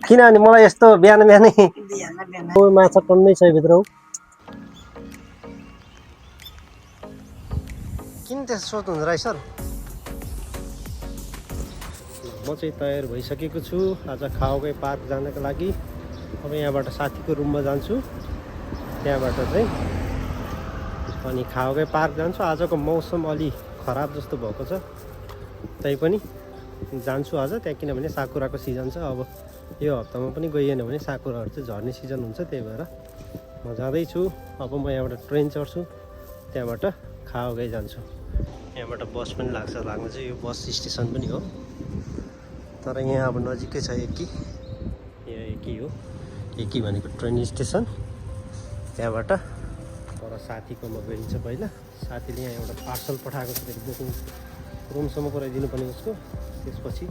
किनभने मलाई यस्तो बिहान बिहानै माछा टन्नै छ भित्र हौ। किन त्यस्तो सोध्नुहुन्छ राई सर? म चाहिँ तयार भइसकेको छु आज खाओकै पार्क जानको लागि। अब यहाँबाट साथीको रुममा जान्छु, त्यहाँबाट चाहिँ अनि खाओकै पार्क जान्छु। आजको मौसम अलि खराब जस्तो भएको छ, तैपनि जान्छु आज त्यहाँ, किनभने साकुराको सिजन छ। अब यो हप्तामा पनि गइएन भने साकुराहरू चाहिँ झर्ने सिजन हुन्छ, त्यही भएर म जाँदैछु। अब म यहाँबाट ट्रेन चढ्छु, त्यहाँबाट खाओकै जान्छु। यहाँबाट बस पनि लाग्न चाहिँ यो बस स्टेसन पनि हो, तर यहाँ अब नजिकै छ एकी। यहाँ एकी हो, एकी भनेको ट्रेन स्टेसन। त्यहाँबाट पर साथीकोमा गइन्छ। पहिला साथीले यहाँ एउटा पार्सल पठाएको छ, फेरि बुकिङ रुमसम्म पुऱ्याइदिनु पर्ने उसको। त्यसपछि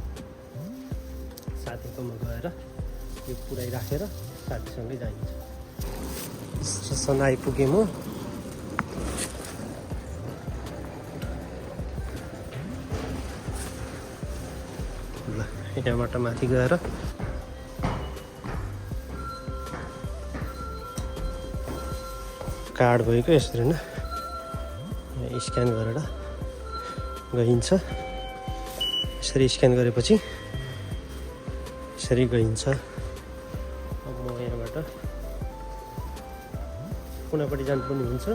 साथीकोमा गएर यो पुऱ्याइराखेर साथीसँगै जाइन्छ। स्टेसन आइपुगेँ म। ल यहाँबाट माथि गएर कार्ड भएको यसरी नै स्क्यान गरेर गइन्छ। यसरी स्क्यान गरेपछि यसरी गइन्छ। अब म यहाँबाट कुनापट्टि जानुपर्ने हुन्छ।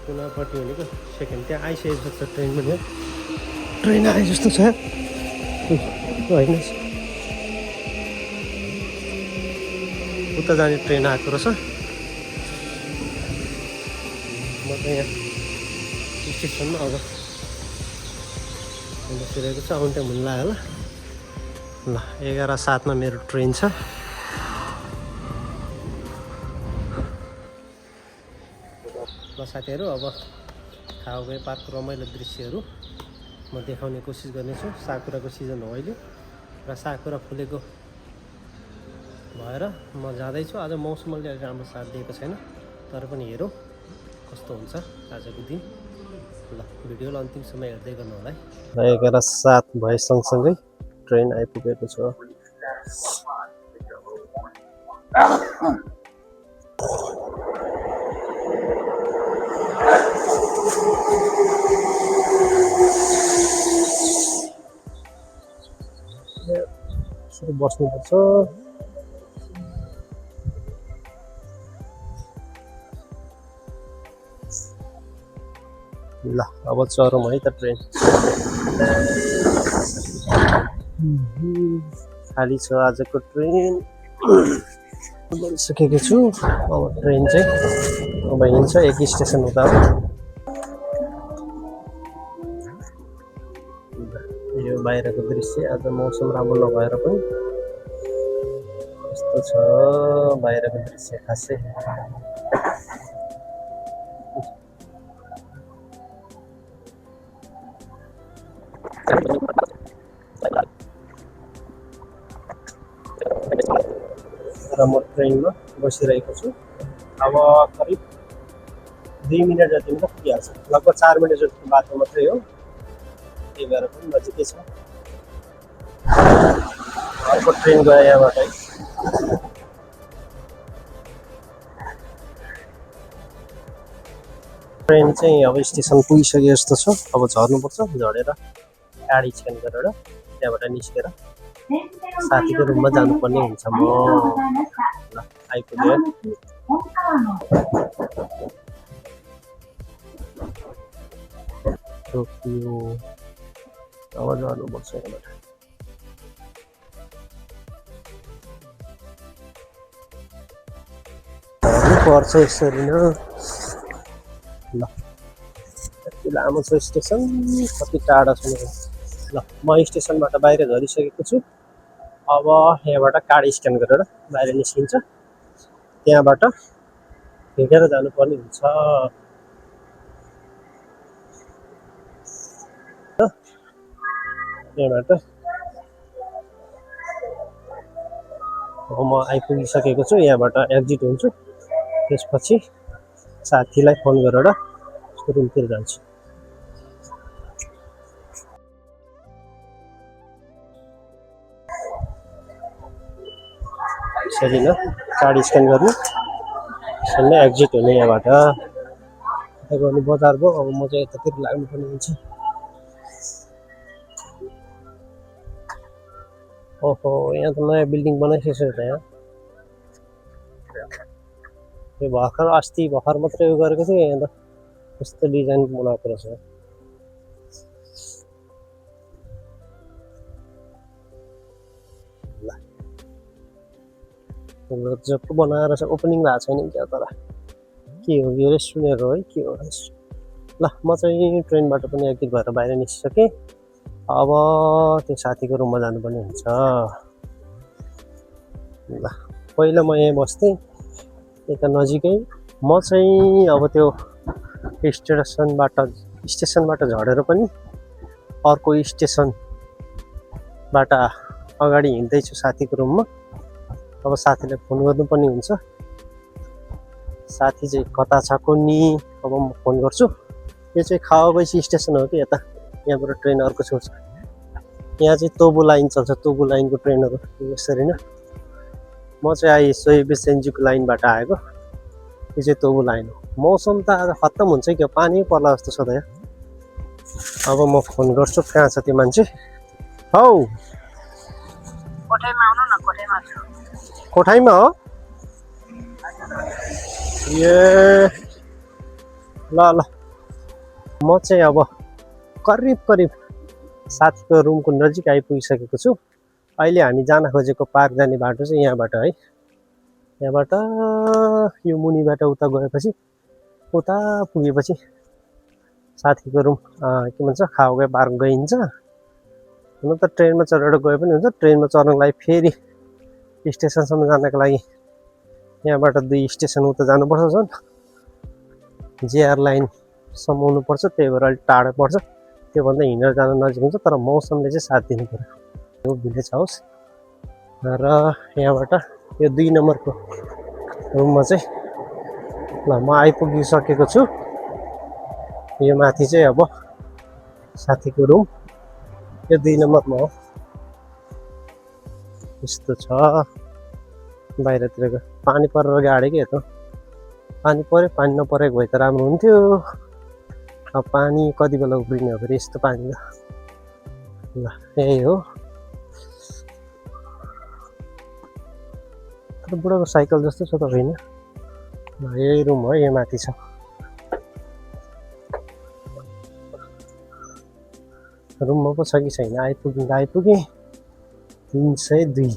कुनापट्टि भनेको सेकेन्ड त्यहाँ आइसकेको छ ट्रेन पनि। ट्रेन आए जस्तो छ होइन, उता जाने ट्रेन आएको रहेछ। म त यहाँ स्टेसनमा अब बसिरहेको छु, आउनु टाइम हुन लाग्यो होला। ल 11:07 मेरो ट्रेन छ। ल साथीहरू, अब खाओकै पार्क रमाइलो दृश्यहरू म देखाउने कोसिस गर्नेछु। साकुराको सिजन हो अहिले र साकुरा फुलेको भएर म जाँदैछु। आज मौसमले अलि राम्रो साथ दिएको छैन, तर पनि हेरौँ कस्तो हुन्छ आजको दिन। ल भिडियोलाई अन्तिमसम्म हेर्दै गर्नु होला है। 11:07 भए सँगसँगै ट्रेन आइपुगेको छ। बस्नुपर्छ। ल अब चढौँ है त ट्रेन। खाली छ आजको ट्रेन। बसिसकेको छु। अब ट्रेन चाहिँ अब हिँड्छ एक स्टेसन उता हो। यो बाहिरको दृश्य, आज मौसम राम्रो नभएर पनि यस्तो छ बाहिरको दृश्य खासै। र म ट्रेनमा बसिरहेको छु। अब करिब 2 मिनट जतिमा त पुगिहाल्छ। लगभग 4 मिनट जतिको बाटो मात्रै हो, त्यही भएर पनि नजिकै छ। अर्को ट्रेन गयो यहाँबाट है। ट्रेन चाहिँ अब स्टेसन पुगिसके जस्तो छ। अब झर्नुपर्छ, झरेर कार्ड स्क्यान गरेर त्यहाँबाट निस्केर साथीको रुममा जानुपर्ने हुन्छ। म ल आइपुग्यो। टोकियो अब जानुपर्छ यहाँबाट। पर्छ यसरी न। ल कति लामो छ स्टेसन, कति टाढा छ। ल म स्टेसनबाट बाहिर झरिसकेको छु। अब यहाँबाट कार्ड स्क्यान गरेर बाहिर निस्किन्छ, त्यहाँबाट हिँडेर जानुपर्ने हुन्छ। यहाँबाट अब म आइपुगिसकेको छु। यहाँबाट एक्जिट हुन्छु, त्यसपछि साथीलाई फोन गरेर रुमतिर जान्छु। यसरी न कार्ड स्क्यान गर्नु यसरी नै एक्जिट हुने यहाँबाट गर्नु बजार भयो अब म चाहिँ यतातिर लाग्नुपर्ने हुन्छ ओहो यहाँ त नयाँ बिल्डिङ बनाइसकेको छ यहाँ यो भर्खर अस्ति भर्खर मात्रै उयो गरेको थियो यहाँ त कस्तो डिजाइन बनाएको रहेछ गजबको बनाएर चाहिँ ओपनिङ भएको छैन क्या तर के हो यो रेस्टुरेन्ट हो है के हो ल म चाहिँ ट्रेनबाट पनि एक्जिट भएर बाहिर निस्किसकेँ अब त्यो साथीको रुममा जानुपर्ने हुन्छ ल पहिला म यहाँ बस्थेँ यता नजिकै म चाहिँ अब त्यो स्टेसनबाट झरेर पनि अर्को स्टेसनबाट अगाडि हिँड्दैछु साथीको रुममा अब साथीलाई फोन गर्नुपर्ने हुन्छ साथी चाहिँ कता छ कुन्नी अब म फोन गर्छु यो चाहिँ खावागैसी स्टेसन हो कि यता यहाँबाट ट्रेन अर्को छुट्छ यहाँ चाहिँ तोबु लाइन चल्छ तोबु लाइनको ट्रेनहरू यसरी नै म चाहिँ आएँ सोहिबे सेन्जुको लाइनबाट आएको यो चाहिँ तोबु लाइन हो मौसम त आज खत्तम हुन्छ क्या पानी पर्ला जस्तो छ त यहाँ अब म फोन गर्छु कहाँ छ त्यो मान्छे हौ कोठाइमा हो ए ल ल म चाहिँ अब करिब साथीको रुमको नजिक आइपुगिसकेको छु अहिले हामी जान खोजेको पार्क जाने बाटो चाहिँ यहाँबाट है यहाँबाट यो मुनिबाट उता गएपछि उता पुगेपछि साथीको रुम के भन्छ खाओगे पार्क गइन्छ हुन त ट्रेनमा चढेर गए पनि हुन्छ ट्रेनमा चढ्नको लागि फेरि स्टेसनसम्म जानको लागि यहाँबाट 2 स्टेसन उता जानुपर्छ झन् जेआर लाइनसम्म आउनुपर्छ त्यही भएर अलिक टाढो पर्छ त्योभन्दा हिँडेर जान नजिक हुन्छ तर मौसमले चाहिँ साथ दिनु पर्यो यो भिलेज हाउस र यहाँबाट यो 2 नम्बरको रुममा चाहिँ ल म आइपुगिसकेको छु यो माथि चाहिँ अब साथीको रुम यो 2 नम्बरमा हो यस्तो छ बाहिरतिरको पानी परेर गाडे के त पानी पर्यो पानी नपरेको भए त राम्रो हुन्थ्यो अब पानी कति बेला उब्रिने हो फेरि यस्तो पानी ल यही हो तर बुढाको साइकल जस्तो छ त होइन यही रुम हो यो माथि छ रुममा पो छ कि छैन आइपुगेँ 302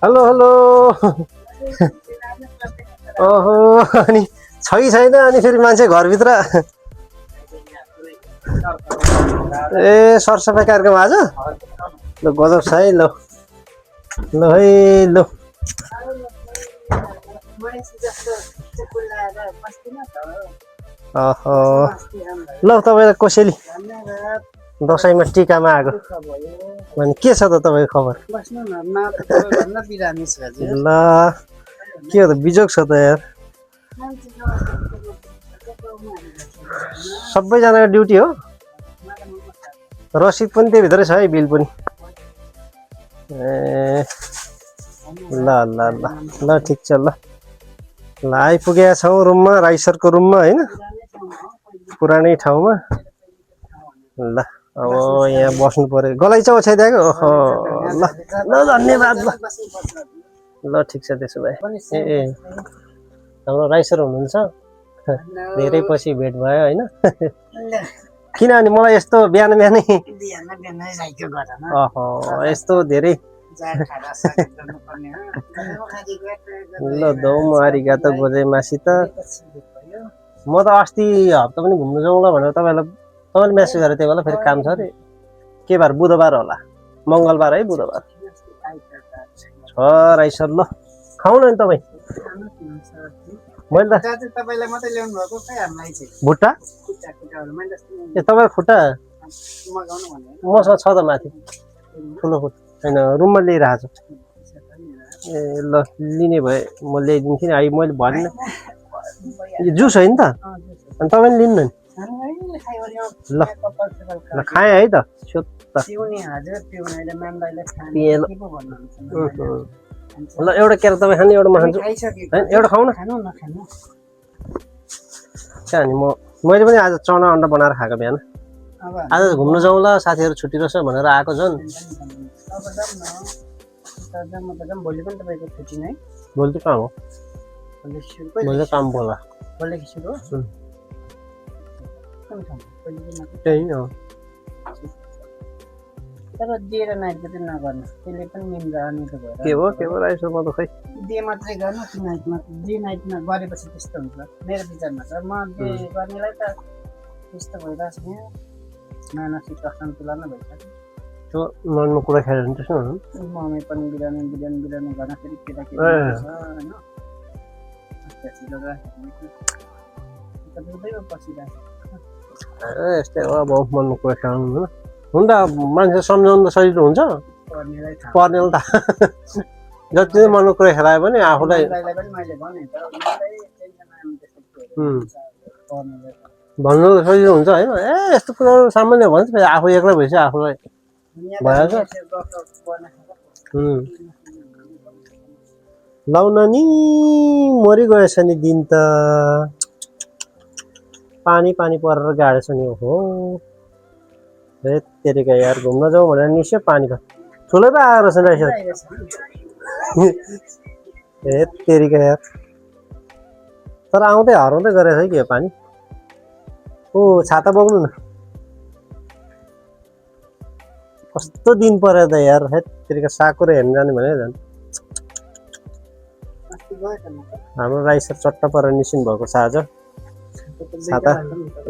हेलो ओहो अनि छै छैन अनि फेरि मान्छे घरभित्र ए सरसफाइ कार्यक्रम आज ल गजब छ है ल है ल ओहो ल तपाईँलाई कोसेली दसैँमा टिकामा आएको अनि के छ त तपाईँको खबर ल के हो त बिजोग छ त यार सबैजनाको ड्युटी हो रसिद पनि त्यहीभित्रै छ है बिल पनि ए ल ल ल ल ठिक छ ल ल आइपुगेका छौँ रुममा राइसरको रुममा होइन पुरानै ठाउँमा ल अब यहाँ बस्नु पर्यो गलैँचा ओछ्याइदिएको ओहो ल ल धन्यवाद ल ल ठिक छ त्यसो भए ए हाम्रो राइसर हुनुहुन्छ धेरै पछि भेट भयो होइन किनभने मलाई यस्तो बिहानै ओहो यस्तो धेरै ल दौम आरिगातो गोजाइमासित म त अस्ति हप्ता पनि घुम्नु जाउँला भनेर तपाईँले म्यासेज गरेर त्यो बेला फेरि काम छ अरे के बार बुधबार होला मङ्गलबार है बुधबार छ राइसर ल खाउन नि तपाईँ मैले त तपाईलाई मात्रै ल्याउनु भएको खै हामीलाई चाहिँ भुट्टा ए तपाईको खुट्टा मसँग छ त माथि ठुलो खुट्टा हैन रुममा लिइरहेको छु ए ल लिने भए म ल्याइदिन्छु नि अहिले मैले भन्ने यो जुस होइन त अनि तपाईँले लिनु नि ल ल खाएँ है त सोध्दा ल एउटा केरा तपाईँ खाने एउटा म खान्छु होइन एउटा खाउँ न त्यहाँ नि मैले पनि आज चना अन्डा बनाएर खाएको बिहान आज घुम्न जाउँला साथीहरू छुट्टी रहेछ भनेर आएको झन् भोलि त कहाँ हो भोलि त काम बोला त्यही हो तर दिएर नाइटको चाहिँ नगर्नु त्यसले पनि निन्द्रा अनिद्रा भएर के हो राइस म त खै डे मात्रै गर्नु कि नाइटमा डे नाइटमा गरेपछि त्यस्तो हुन्छ मेरो विचारमा छ म डे गर्नेलाई त त्यस्तो भइरहेछ नि मानसिक असन्तुलन नै भइसक्यो त्यो मनमा कुरा खाएर हुन्छ मम्मी पनि बिरानो गर्दाखेरि केटाकेटी छ होइन यस्तै हो अब मनमा कुरा खानु हुन त मान्छे सम्झाउनु त सजिलो हुन्छ पर्नेलाई त जति मनको कुरा खेलायो भने आफूलाई भन्नु त सजिलो हुन्छ होइन ए यस्तो कुराहरू सामान्य भन्छ आफू एक्लै भएपछि आफूलाई भइहाल्छ लाउन नि मरिगएछ नि दिन त पानी परेर गाडेछ नि हो तेरिका यार घुम्न जाउँ भनेर निस्यो पानी त ठुलै पो आएर रहेछ ए तेरिका यार तर आउँदै हराउँदै गरेछ है कि यो पानी ओ छाता बोक्नु न कस्तो दिन पऱ्यो त यार है तेरिका साकुरा हेर्नु जाने भने झन् हाम्रो राइसर चट्ट परेर निस्किनु भएको छ आज छाता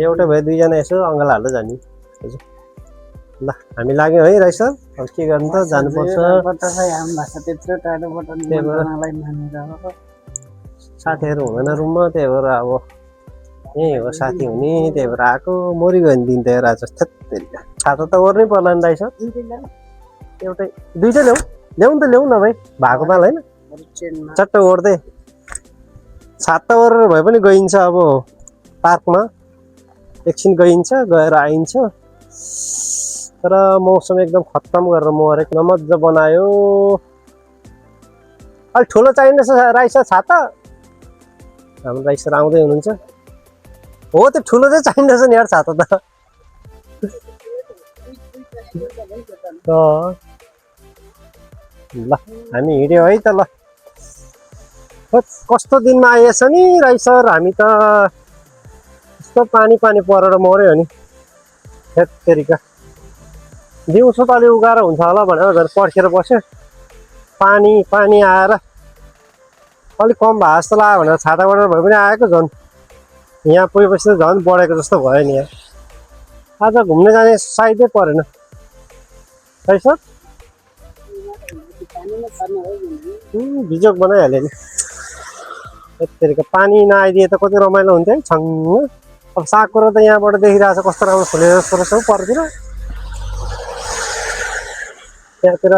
एउटै भए दुईजना यसो अङ्गाल हाल्दै जाने ल हामी लाग्यौँ है राइसर अब के गर्नु त जानुपर्छ साथीहरू हुँदैन रुममा त्यही भएर अब यही हो साथी हुने त्यही भएर आएको मरिगयो नि दिन त हेर आज छाता त ओर्नै पर्ला नि राइसर एउटै दुइटै ल्याउँ त ल्याउँ न भाइ भएको माल होइन चट्ट ओर्दै छाता ओरेर भए पनि गइन्छ अब पार्कमा एकछिन गइन्छ गएर आइन्छ तर मौसम एकदम खत्तम गरेर मरेको नमजा बनायो अलिक ठुलो चाहिँदैछ राइसर छाता हाम्रो राइसर आउँदै हुनुहुन्छ हो त्यो ठुलो चाहिँ चाहिँदैछ नि यार छाता त ल हामी हिँड्यौँ है त ल कस्तो दिनमा आइएछ नि राइसर हामी त यस्तो पानी परेर मऱ्यो नि हेत्तेरिका दिउँसो त अलि उगाएर हुन्छ होला भनेर झन् पर्खेर बस्यो पानी आएर अलिक कम भए जस्तो लाग्यो भनेर छाताबाट भए पनि आएको झन् यहाँ पुगेपछि त झन् बढेको जस्तो भयो नि यहाँ आज घुम्न जाने साइदै परेन राइसर भिजोक बनाइहाल्यो नि यतिखेरको पानी नआइदिए त कति रमाइलो हुन्थ्यो है छङ्ग अब साकुरा त यहाँबाट देखिरहेको छ कस्तो राम्रो फुलेर जस्तो रहेछ परतिर त्यहाँतिर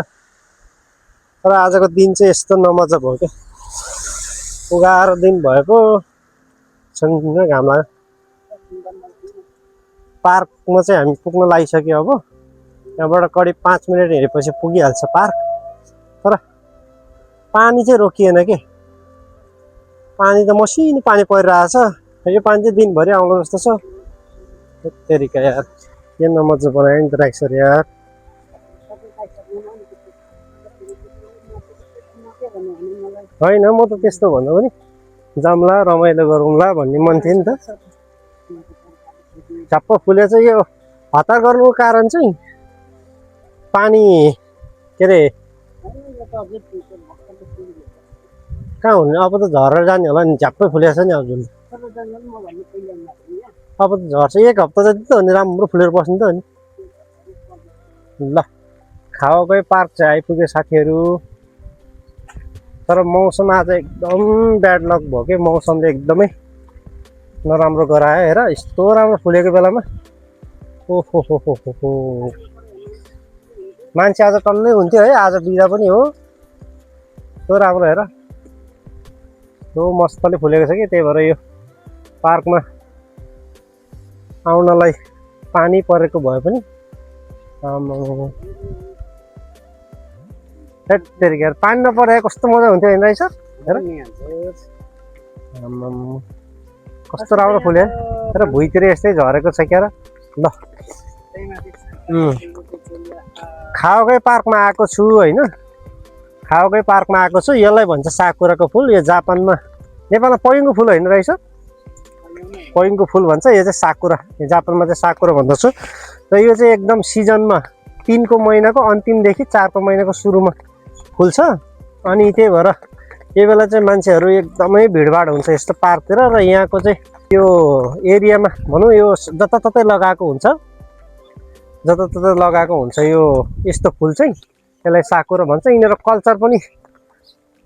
तर आजको दिन चाहिँ यस्तो नमजा भयो क्या उगाएर दिन भए पो छङ्ग घाम लाग्यो पार्कमा चाहिँ हामी पुग्न लागिसक्यो अब त्यहाँबाट करिब 5 मिनट हिँडेपछि पुगिहाल्छ पार्क तर पानी चाहिँ रोकिएन के पानी त मसिनो पानी परिरहेछ यो पानी चाहिँ दिनभरि आउनु जस्तो छ तेरिका यार के नमजा बनायो नि त राइसर यार होइन म त त्यस्तो भन्दा पनि जाउँला रमाइलो गरौँला भन्ने मन थियो नि त झप्प फुलेछ यो हतार गर्नुको कारण चाहिँ पानी के अरे कहाँ हुने अब त झरेर जाने होला नि झ्याप्पै फुलेछ नि अब जुन अब त झर्छ एक हप्ता जति त हो नि राम्रो फुलेर बस्नु त हो नि ल खावाकै पार्क चाहिँ आइपुग्यो साथीहरू तर मौसम आज एकदम ब्याड लक भयो कि मौसमले एकदमै नराम्रो गरायो हेर यस्तो राम्रो फुलेको बेलामा ओहो हो मान्छे आज टन्नै हुन्थ्यो है आज बिदा पनि हो कस्तो राम्रो हेर यो मस्तले फुलेको छ कि त्यही भएर यो पार्कमा आउनलाई पानी परेको भए पनि हेर पानी नपरे कस्तो मजा हुन्थ्यो होइन रहेछ हेर कस्तो राम्रो फुल्यो र भुइँतिर यस्तै झरेको छ क्या र ल खाओकै पार्कमा आएको छु होइन खाओकै पार्कमा आएको छु यसलाई भन्छ साकुराको फुल यो जापानमा नेपालमा पैङ्गो फुल होइन रहेछ पैङ्गो फुल भन्छ यो चाहिँ साकुरा यो जापानमा चाहिँ साकुरा भन्दछु र यो चाहिँ एकदम सिजनमा 3 को महिनाको अन्तिमदेखि 4 को महिनाको सुरुमा फुल्छ अनि त्यही भएर यो बेला चाहिँ मान्छेहरू एकदमै भिडभाड हुन्छ यस्तो पार्कतिर र यहाँको चाहिँ यो एरियामा भनौँ यो जताततै लगाएको हुन्छ जताततै लगाएको हुन्छ यो यस्तो फुल चाहिँ यसलाई साकुरा भन्छ यिनीहरूको कल्चर पनि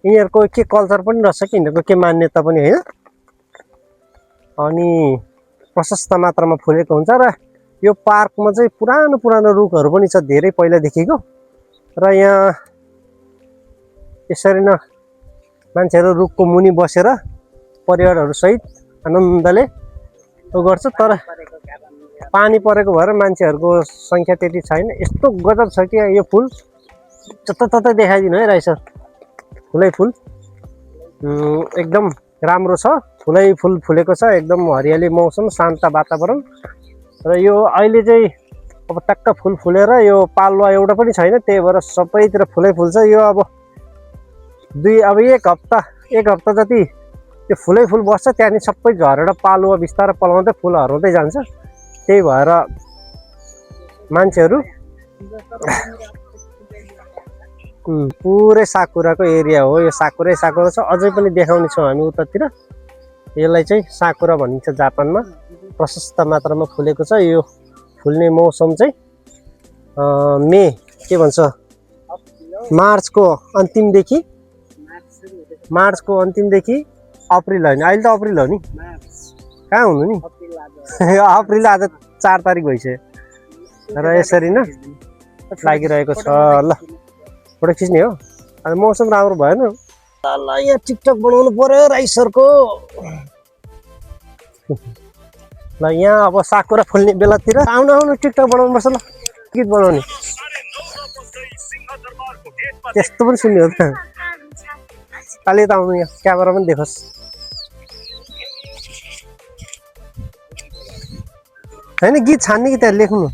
यिनीहरूको के कल्चर पनि रहेछ कि यिनीहरूको के मान्यता पनि होइन अनि प्रशस्त मात्रामा फुलेको हुन्छ र यो पार्कमा चाहिँ पुरानो पुरानो रुखहरू पनि छ धेरै पहिलादेखिको र यहाँ यसरी न मान्छेहरू रुखको मुनि बसेर परिवारहरू सहित आनन्दले गर्छ तर पानी परेको भएर मान्छेहरूको सङ्ख्या त्यति छैन यस्तो गजब छ कि यो फुल जताततै देखाइदिनु है रहेछ फुलै फुल एकदम राम्रो छ फुलै फुल फुलेको छ एकदम हरियाली मौसम शान्त वातावरण र यो अहिले चाहिँ अब टक्क फुल फुलेर यो पालुवा एउटा पनि छैन त्यही भएर सबैतिर फुलै फुल्छ यो अब एक हप्ता जति त्यो फुलै फुल बस्छ त्यहाँदेखि सबै झरेर पालुवा बिस्तारै पलाउँदै फुल हराउँदै जान्छ त्यही भएर मान्छेहरू पुरै साकुराको एरिया हो यो साकुरै साकुरा छ अझै पनि देखाउने छौँ हामी उतातिर यसलाई चाहिँ साकुरा भनिन्छ जापानमा प्रशस्त मात्रामा फुलेको छ यो फुल्ने मौसम चाहिँ मे के भन्छ मार्चको अन्तिमदेखि अप्रिल होइन अहिले त अप्रिल हो नि कहाँ हुनु नि अप्रिल आज 4 तारिक भइसक्यो र यसरी नै लागिरहेको छ ल फोटो खिच्ने हो अनि मौसम राम्रो भएन ल यहाँ टिकटक बनाउनु पर्यो राइसरको ल यहाँ अब साकुरा फुल्ने बेलातिर आउनु टिकटक बनाउनु पर्छ ल गीत बनाउने त्यस्तो पनि सुन्ने हो त अलि त आउनु यहाँ क्यामेरा पनि देखोस् होइन गीत छान्ने कि त्यहाँ लेख्नु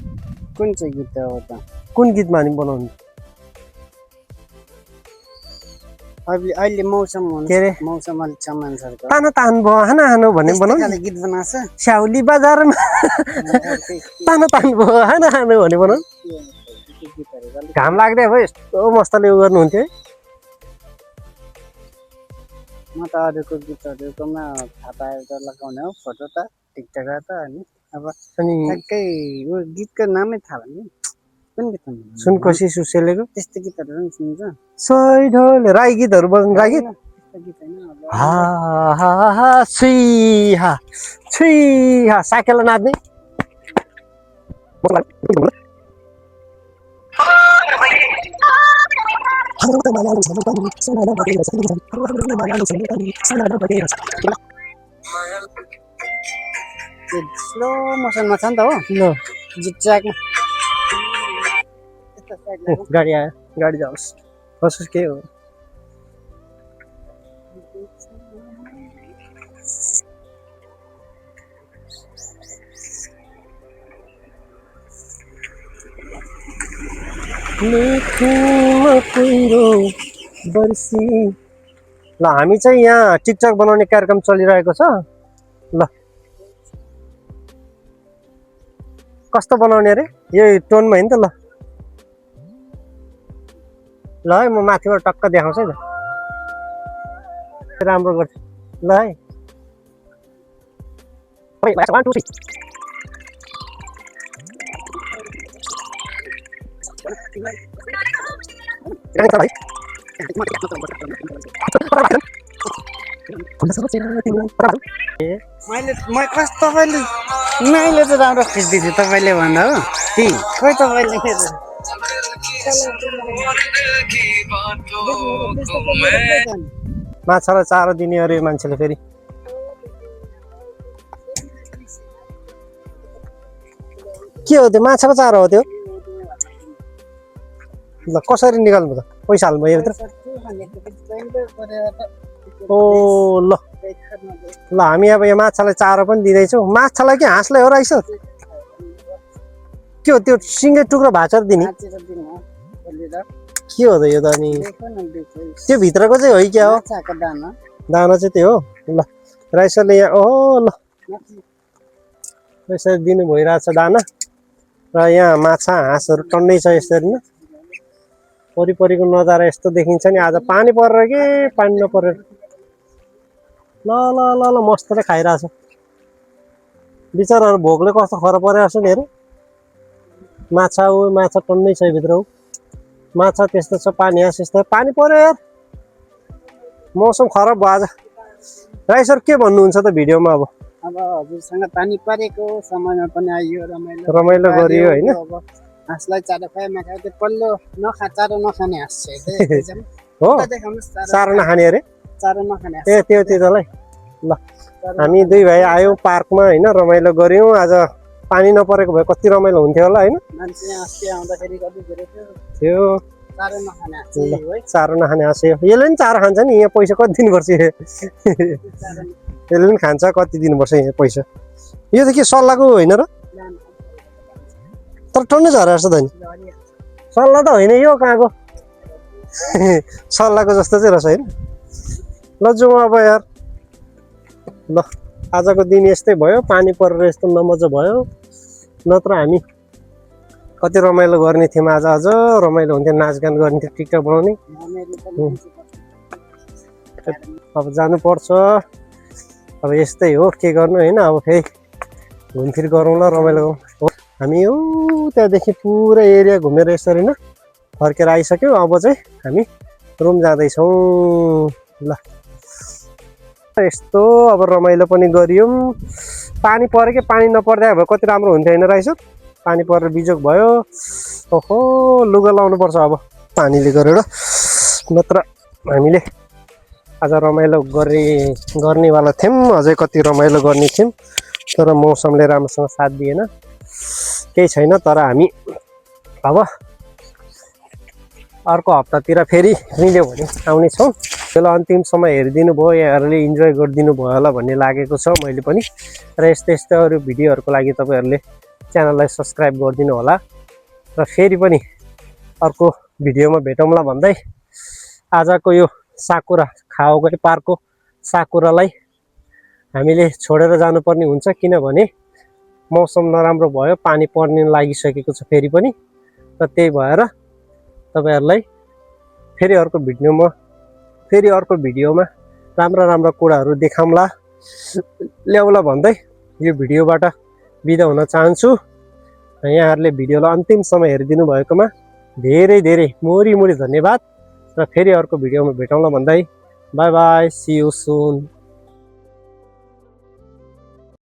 कुन चाहिँ गीत हो त कुन गीतमा नि बनाउनु अहिले मौसम के अरे मौसम अलिक चमान सरको तान भयो हाना भन्ने बनाउनु गीत बनाछ स्याउली बजारमा तान भयो हाना भन्ने बनाउनु घाम लाग्दै अब यस्तो मस्तले उ गर्नुहुन्थ्यो है म त अरूको गीतहरूकोमा थाहा पाएर त लगाउने हो फोटो त टिकटक त अनि अब ठ्याक्कै यो गीतको नामै थाहा भएन कुन गीत सुनकोशी सुसेलेको त्यस्तो गीतहरू पनि सुन्छ सही ढोल राई गीतहरू बजाउनु राई गीत हा साकेला नाच्ने स्लो मोसनमा छ नि त हो जिगज्यागमा गाडी आयो गाडी जाओस् बसोस् के हो ल हामी चाहिँ यहाँ टिकटक बनाउने कार्यक्रम चलिरहेको छ ल कस्तो बनाउने अरे यही टोनमा होइन त ल है म माथिबाट टक्क देखाउँछु है त राम्रो गर्छ ल है मैले चाहिँ राम्रो खिच्दै थिएँ तपाईँले भन्दा हो खोइ तपाईँले माछालाई चारो दिने अरे मान्छेले फेरि के हो त्यो माछाको चारो हो त्यो ल कसरी निकाल्नु त पैसा हाल्नु भयो भित्र ओ ल ल हामी अब यहाँ माछालाई चारो पनि दिँदैछौँ माछालाई के हाँसलाई हो रहेछ के हो त्यो सिङ्गै टुक्रो भाँचेर दिने के हो त यो त अनि त्यो भित्रको चाहिँ हो क्या हो दाना चाहिँ त्यो हो ल राइसरले यहाँ ओहो ल यसरी दिनु भइरहेछ दाना र यहाँ माछा हाँसहरू टन्नै छ यसरी नै वरिपरिको नजारा यस्तो देखिन्छ नि आज पानी परेर कि पानी नपरेर ल ल ल ल मस्तले खाइरहेछ बिचराहरू भोकले कस्तो खर परेको छ नि हेर माछा टन्नै छ भित्र ऊ माछा त्यस्तो छ पानी हाँस यस्तो पानी पर्यो यार मौसम खराब भयो आज राइसर के भन्नुहुन्छ त भिडियोमा अब हजुरसँग पानी परेको समयमा पनि आइयो रमाइलो गरियो होइन हाँसलाई चारो खायो नखायो त्यो पल्लो चारो नखाने हाँस हो चारो नखाने अरे चारो नखाने ए त्यो त्यसलाई ल हामी दुई भाइ आयौँ पार्कमा होइन रमाइलो गऱ्यौँ आज पानी नपरेको भए कति रमाइलो हुन्थ्यो होला होइन त्यो चारो नखाने हाँस यसले पनि चारो खान्छ नि यहाँ पैसा कति दिनुपर्छ यसले पनि खान्छ कति दिनुपर्छ यहाँ पैसा यो त के सल्लाहको होइन र तर टन्नै झरेको छ त नि सल्लाह त होइन यो कहाँको सल्लाहको जस्तो चाहिँ रहेछ होइन ल जाउँ अब यार ल आजको दिन यस्तै भयो पानी परेर यस्तो नमजा भयो नत्र हामी कति रमाइलो गर्ने थियौँ आज अझ रमाइलो हुन्थ्यो नाचगान गर्ने थियो टिकटक बनाउने अब जानुपर्छ अब यस्तै हो के गर्नु होइन अब फेरि घुमफिर गरौँ ल रमाइलो गरौँ हामी यो त्यहाँदेखि पुरा एरिया घुमेर यसरी नै फर्केर आइसक्यौँ अब चाहिँ हामी रुम जाँदैछौँ ल यस्तो अब रमाइलो पनि गरियौँ पानी पऱ्यो कि पानी नपर्दा भए कति राम्रो हुन्थ्यो होइन रहेछ पानी परेर बिजोग भयो ओहो लुगा लाउनुपर्छ अब पानीले गरेर नत्र हामीले आज रमाइलो गर्नेवाला थियौँ अझै कति रमाइलो गर्ने थियौँ तर मौसमले राम्रोसँग साथ दिएन केही छैन तर हामी अब अर्को हप्तातिर फेरि मिल्यो भने आउने छौँ त्यसलाई अन्तिम समय हेरिदिनु भयो यहाँहरूले इन्जोय गरिदिनु भयो होला भन्ने लागेको छ मैले पनि र यस्तै यस्तै अरू भिडियोहरूको लागि तपाईँहरूले च्यानललाई सब्सक्राइब गरिदिनु होला र फेरि पनि अर्को भिडियोमा भेटौँला भन्दै आजको यो साकुरा खाओगै पार्कको साकुरालाई हामीले छोडेर जानुपर्ने हुन्छ किनभने मौसम नराम्रो भयो पानी पर्ने लागिसकेको छ फेरि पनि र त्यही भएर तपाईहरुलाई फेरि अर्को भिडियोमा राम्रा कुराहरु देखाउँला ल्याउला भन्दै यो भिडियोबाट बिदा हुन चाहन्छु यहाँहरुले भिडियोलाई अन्तिमसम्म हेरिदिनु भएकोमा धेरै धेरै मुरी धन्यवाद र फेरि अर्को भिडियोमा भेटौँला भन्दै bye bye C you soon